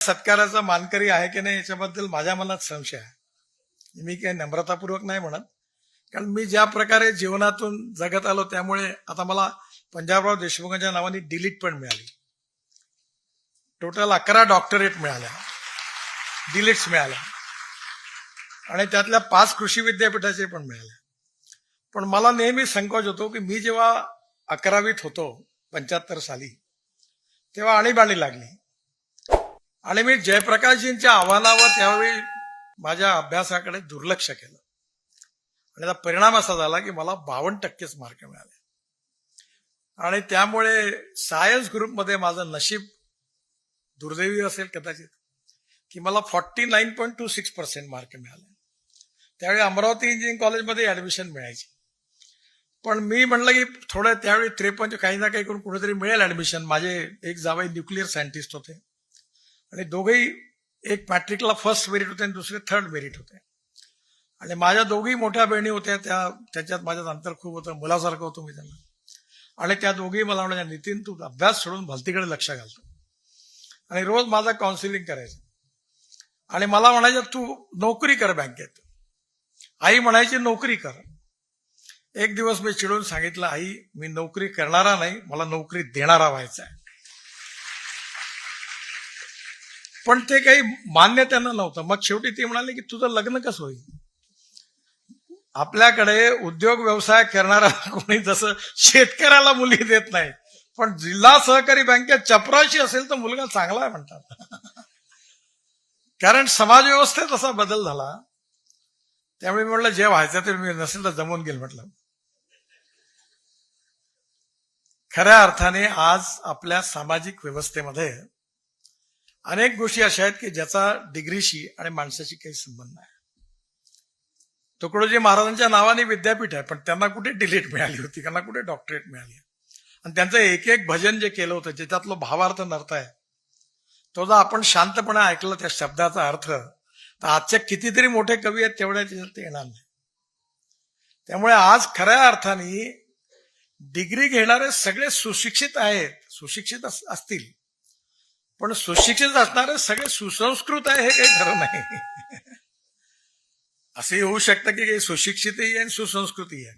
सत्काराचा मानकरी आहे की नाही याच्याबद्दल माझ्या मनात संशय आहे. मी काही नम्रतापूर्वक नाही म्हणत, कारण मी ज्या प्रकारे जीवनातून जगत आलो त्यामुळे आता मला पंजाबराव देशमुखांच्या नावाने डिलीट पण मिळाली. टोटल 11 डॉक्टरेट मिळाल्या, डिलीट्स मिळाल्या आणि त्यातल्या 5 कृषी विद्यापीठाचे पण मिळाल्या. पण मला नेहमी संकोच होतो की मी जेव्हा 11वीत होतो 75 साली, तेव्हा आणीबाणी लागली आणि मी जयप्रकाशजींच्या आव्हानावर त्यावेळी माझ्या अभ्यासाकडे दुर्लक्ष केलं आणि त्याचा परिणाम असा झाला की मला 52% मार्क मिळाले आणि त्यामुळे सायन्स ग्रुपमध्ये माझं नशीब दुर्दैवी असेल कदाचित की मला 49.26% मार्क मिळाले. त्यावेळी अमरावती इंजिनिअरिंग कॉलेजमध्ये ऍडमिशन मिळायची, पण मी म्हणलं की थोडं त्यावेळी 53 काही ना काही करून कुठेतरी मिळेल ऍडमिशन. माझे एक जावई न्यूक्लिअर सायंटिस्ट होते आणि दोघेही, एक मॅट्रिकला फर्स्ट मेरिट होते आणि दुसरे थर्ड मेरिट होते आणि माझ्या दोघी मोठ्या बहिणी होत्या, त्याच्यात माझ्यात अंतर खूप होतं, मुलासारखं होतो मी त्यांना. आणि त्या दोघी मला म्हणाल्या, नितीन तू अभ्यास सोडून भलतीकडे लक्ष घालतो, आणि रोज माझं काउन्सिलिंग करायचं आणि मला म्हणायचं तू नोकरी कर बँकेत. आई म्हणायची नोकरी कर. एक दिवस मी चिडून सांगितलं, आई मी नोकरी करणारा नाही, मला नोकरी देणारा व्हायचा आहे. पण ते काही मान्य त्यांना नव्हतं. मग शेवटी ते म्हणाले की तुझं लग्न कसं होईल. आपल्याकडे उद्योग व्यवसाय करणारा कोणी जसं शेतकऱ्याला मुली देत नाही, पण जिल्हा सहकारी बँकेत चपराशी असेल तर मुलगा चांगला आहे म्हणतात. कारण समाज व्यवस्थेत असा बदल झाला. त्यामुळे मी म्हटलं जे व्हायचं ते मी नसेल तर जमून गेल म्हटलं. खऱ्या अर्थाने आज आपल्या सामाजिक व्यवस्थेमध्ये अनेक गोष्टी अशा आहेत की ज्याचा डिग्रीशी आणि माणसाशी काही संबंध नाही. तुकडोजी महाराजांच्या नावाने विद्यापीठ आहे, पण त्यांना कुठे डिलीट मिळाली होती, त्यांना कुठे डॉक्टरेट मिळाली. आणि त्यांचं एक एक भजन जे केलं होतं ज्याच्यातलं भावार्थ नर्थ आहे, तो जर आपण शांतपणे ऐकलं त्या शब्दाचा अर्थ, तर आजचे कितीतरी मोठे कवी आहेत तेवढ्या त्याच्यात ते येणार नाही. त्यामुळे आज खऱ्या अर्थाने डिग्री घेणारे सगळे सुशिक्षित आहेत, सुशिक्षित असतील, पण सुशिक्षित असणारे सगळे सुसंस्कृत आहे हे काही खरं नाही. असंही होऊ शकतं की काही सुशिक्षितही आहे आणि सुसंस्कृतही आहे.